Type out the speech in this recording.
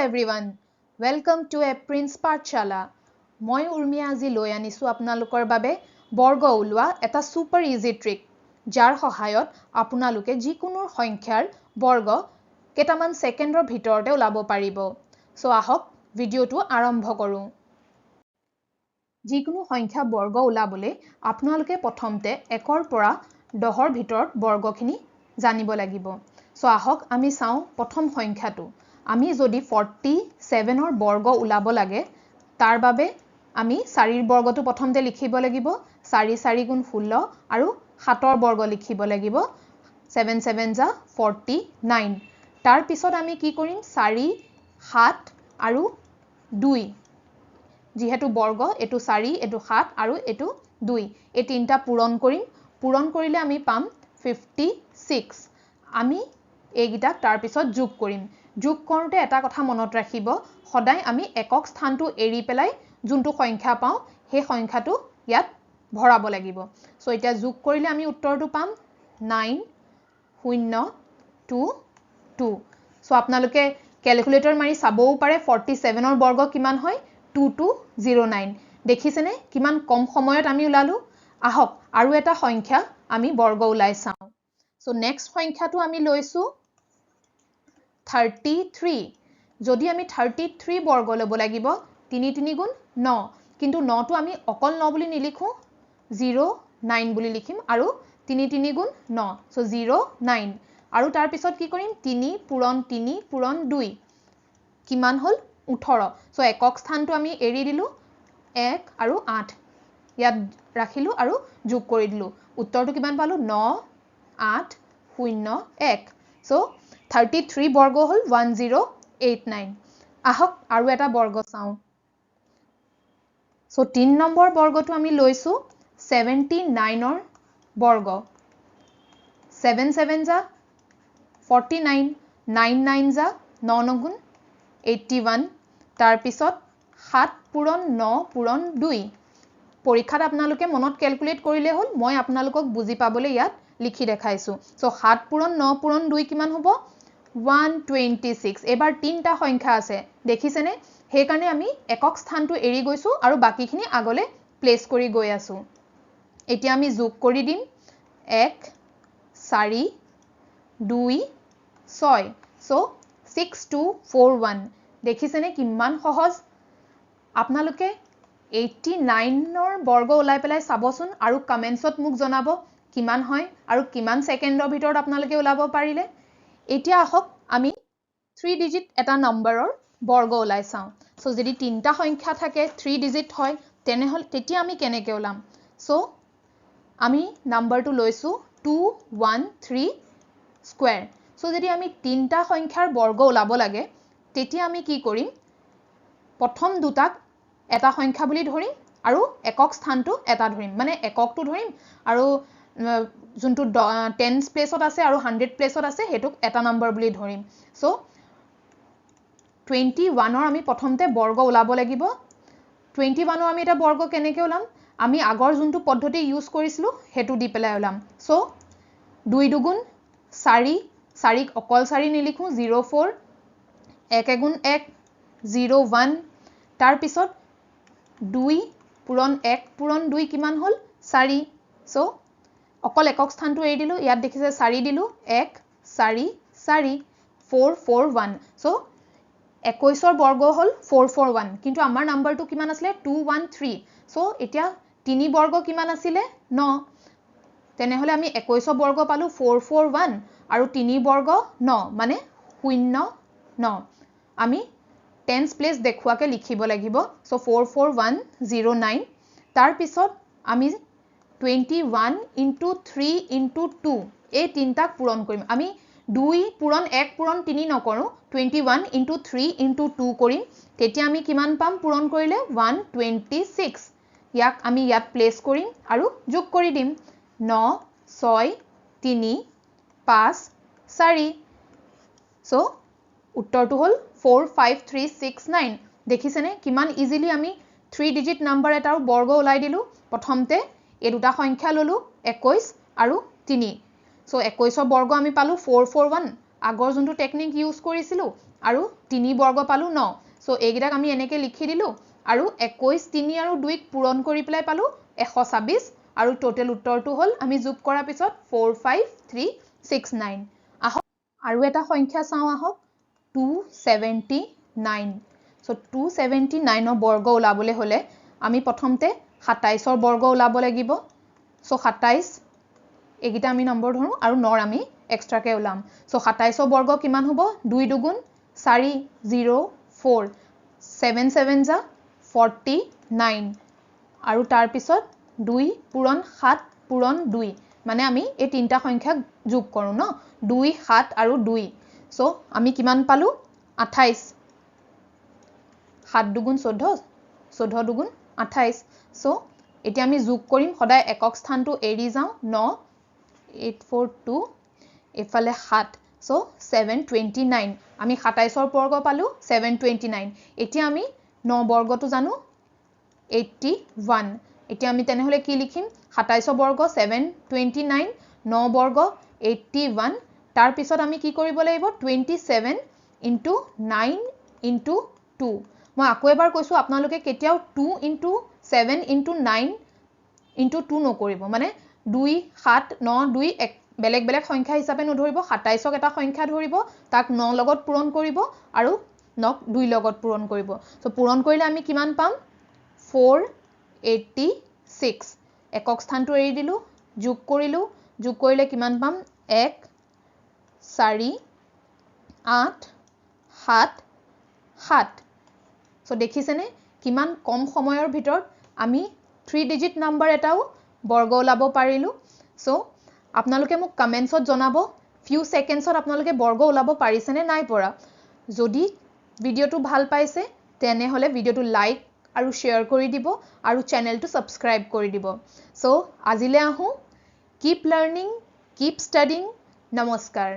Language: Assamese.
everyone, welcome to Prince Pathshala. মই উৰ্মিয়া আজি লৈ আনিছো আপোনালোকৰ বাবে বৰ্গ উলোৱা এটা super easy trick যাৰ সহায়ত আপোনালোকে যিকোনো সংখ্যাৰ বৰ্গ কেইটামান সেকেন্ডৰ ভিতৰতে উলাব পাৰিব সো আহক ভিডিওটো আৰম্ভ কৰো যিকোনো সংখ্যা বৰ্গ উলাবলৈ আপোনালোকে প্ৰথমতে 1ৰ পৰা 10ৰ ভিতৰত বৰ্গখিনি জানিব লাগিব সো আহক আমি চাও প্ৰথম সংখ্যাটো আমি যদি 47ৰ বৰ্গ উলাব লাগে তাৰ বাবে আমি 4ৰ বৰ্গটো প্ৰথমতে লিখিব লাগিব 4 4 গুণ 16 আৰু 7ৰ বৰ্গ লিখিব লাগিব 7 7 যা 49 তাৰ পিছত আমি কি কৰিম 4 7 আৰু 2 যেহেতু বৰ্গ এটো 4 এটো 7 আৰু এটো 2 এই তিনটা পূৰণ কৰিলে আমি পাম 56 আমি এইগিটাক তাৰ পিছত যোগ কৰিম যোগ কৰোতে এটা কথা মনত ৰাখিব সদায় আমি একক স্থানটো এৰি পেলাই যোনটো সংখ্যা পাও সেই সংখ্যাটো ইয়াত ভৰাব লাগিব সো এতিয়া যোগ কৰিলে আমি উত্তৰটো পাম 9022 সো আপোনালোকে ক্যালকুলেটৰ মাৰি চাবও পাৰে 47ৰ বৰ্গ কিমান হয় 2209 দেখিছেনে কিমান কম সময়ত আমি উলালো আহক আৰু এটা সংখ্যা আমি বৰ্গ উলাই চাও সো নেক্সট সংখ্যাটো আমি লৈছো 33 যদি আমি 33 বৰ্গ লব লাগিব 3 3 গুণ 9 কিন্তু 9 টো আমি অকল 9 বুলি নিলিখো 09 বুলি লিখিম আৰু 3 3 গুণ 9 সো 09 আৰু তাৰ পিছত কি কৰিম 3 পূৰণ 3 পূৰণ 2 কিমান হল 18 সো একক স্থানটো আমি এৰি দিলো 1 আৰু 8 ইয়াত ৰাখিলো আৰু যোগ কৰি দিলো উত্তৰটো কিমান পালো 9801 সো 33 বৰ্গ হল 1089 আহক আৰু এটা বৰ্গ চাও সো 3 নম্বৰ বৰ্গটো আমি লৈছো 79ৰ বৰ্গ 7 7 যা 49 9 9 যা 9 9 গুণ 81 তাৰ পিছত 7 পূৰণ 9 পূৰণ 2 পৰীক্ষাত আপোনালোকে মনত ক্যালকুলেট কৰিলে হল মই আপোনালোকক বুজি পাবলৈ ইয়াত লিখি দেখাইছো সো 7 পূৰণ 9 পূৰণ 2 কিমান হ'ব 126 এবাৰ তিনটা সংখ্যা আছে দেখিছেনে সেই কাৰণে আমি একক স্থানটো এৰি গৈছো আৰু বাকিখিনি আগলে প্লেস কৰি গৈ আছো এতিয়া আমি যোগ কৰি দিম 1 4 2 6 সো 6241 দেখিছেনে কিমান সহজ আপোনালোকে 89ৰ বৰ্গ উলাই পেলাই চাবচোন আৰু কমেন্টছত মোক জনাব কিমান হয় আৰু কিমান সেকেন্ডৰ ভিতৰত আপোনালোকে উলাব পাৰিলে এতিয়া আহক আমি 3 ডিজিট এটা নম্বৰৰ বৰ্গ উলাই চাও সো যদি তিনটা সংখ্যা থাকে 3 ডিজিট হয় তেতিয়া আমি কেনেকৈ উলাম সো আমি নম্বৰটো লৈছো 213 স্কয়াৰ সো যদি আমি তিনটা সংখ্যাৰ বৰ্গ উলাব লাগে তেতিয়া আমি কি কৰিম প্ৰথম দুটাক এটা সংখ্যা বুলি ধৰিম আৰু একক স্থানটো এটা ধৰিম মানে এককটো ধৰিম আৰু যোনটো 10 প্লেসত আছে আৰু 100 প্লেসত আছে হেতুক এটা নম্বৰ বুলি ধৰিম সো 21ৰ আমি প্ৰথমতে বৰ্গ উলাব লাগিব 21ৰ আমি এটা বৰ্গ কেনেকৈ উলাম আমি আগৰ যোনটো পদ্ধতি ইউজ কৰিছিলো হেতু দি পেলাই উলাম সো 2 দুগুণ 4 4ক অকল 4 নিলিখো 04 1 গুণ 1 01 তাৰ পিছত 2 পূৰণ 1 পূৰণ 2 কিমান হল 4 সো অকল একক স্থানটো এৰি দিলো ইয়াত দেখিছে 4 দিলো 1 4 4 441 সো 21ৰ বৰ্গ হল 441 কিন্তু আমাৰ নম্বৰটো কিমান আছিল 213 সো এতিয়া 3 বৰ্গ কিমান আছিল 9 তেনেহলে আমি 21ৰ বৰ্গ পালো 441 আৰু 3 বৰ্গ 9 মানে 09 আমি 10 প্লেস দেখুৱাকে লিখিব লাগিব সো 44109 তাৰ পিছত আমি 21 into 3 into 2 এই তিনটাক পূৰণ কৰিম আমি 2 পূৰণ 1 পূৰণ 3 নকৰো 21 into 3 into 2 কৰিম তেতিয়া আমি কিমান পাম পূৰণ কৰিলে 126 ইয়াক আমি ইয়াত প্লেস কৰিম আৰু যোগ কৰি দিম 9 6 3 5 4 সো উত্তৰটো হল 45369 দেখিছেনে কিমান ইজিলি আমি 3 ডিজিট নম্বৰ এটাৰ বৰ্গ উলাই দিলো প্ৰথমতে এই দুটা সংখ্যা ললো 21 আৰু 3 সো 21ৰ বৰ্গ আমি পালো 441 আগৰ যোনটো টেকনিক ইউজ কৰিছিলো আৰু 3 বৰ্গ পালো 9 সো এইগিটাক আমি এনেকৈ লিখি দিলো আৰু 21 3 আৰু 2 ক পূৰণ কৰি পেলাই পালো 126 আৰু টোটেল উত্তৰটো হ'ল আমি যোগ কৰাৰ পিছত 45369 আহক আৰু এটা সংখ্যা চাওঁ আহক 279 সো 279 বৰ্গ ওলাবলৈ হলে আমি প্ৰথমতে 27 বৰ্গ ওলাব লাগিব সো 27 এগিটা আমি নম্বৰ ধৰো আৰু 9 আমি এক্সট্ৰাকে ওলাম সো 27 বৰ্গ কিমান হ'ব 2 দুগুণ 4 0 4 7 7 যা 49 আৰু তাৰ পিছত 2 পূৰণ 7 পূৰণ 2 মানে আমি এই তিনটা সংখ্যাক যোগ কৰো ন 2 7 আৰু 2 সো আমি কিমান পালো 28 7 দুগুণ 14 14 দুগুণ 28 সো এতিয়া আমি যোগ কৰিম সদায় একক স্থানটো এৰি যাও 9 842 এফালে 7 সো 729 আমি 27 বৰ্গ পালো 729 এতিয়া আমি 9 বৰ্গটো জানো 81 এতিয়া আমি তেনেহলে কি লিখিম 27 বৰ্গ 729 9 বৰ্গ 81 তাৰ পিছত আমি কি কৰিব লাগিব 27 into 9 into 2 মই আকৌ এবাৰ কৈছো আপোনালোকে কেতিয়াও 2 into 7 into 9 into 2 নকৰিব মানে 2 7 9 2 এক বেলেগ বেলেগ সংখ্যা হিচাপে নধৰিব 27ক এটা সংখ্যা ধৰিব তাক 9 লগত পূৰণ কৰিব আৰু 9ক 2 লগত পূৰণ কৰিব সো পূৰণ কৰিলে আমি কিমান পাম 486 একক স্থানটো এৰি দিলো যোগ কৰিলে কিমান পাম 1 4 8 7 7 সো দেখিছেনে কিমান কম সময়ৰ ভিতৰত আমি 3 ডিজিট নাম্বাৰ এটাও বৰ্গ ওলাব পাৰিলো সো আপোনালোকে মোক কমেন্টছত জনাব ফিউ সেকেন্ডছত আপোনালোকে বৰ্গ ওলাব পাৰিছেনে নাই পৰা যদি ভিডিওটো ভাল পাইছে তেনেহলে ভিডিওটো লাইক আৰু শেয়াৰ কৰি দিব আৰু চেনেলটো সাবস্ক্ৰাইব কৰি দিব সো আজিলে আহো কিপ লাৰ্নিং কিপ ষ্টাডিং নমস্কাৰ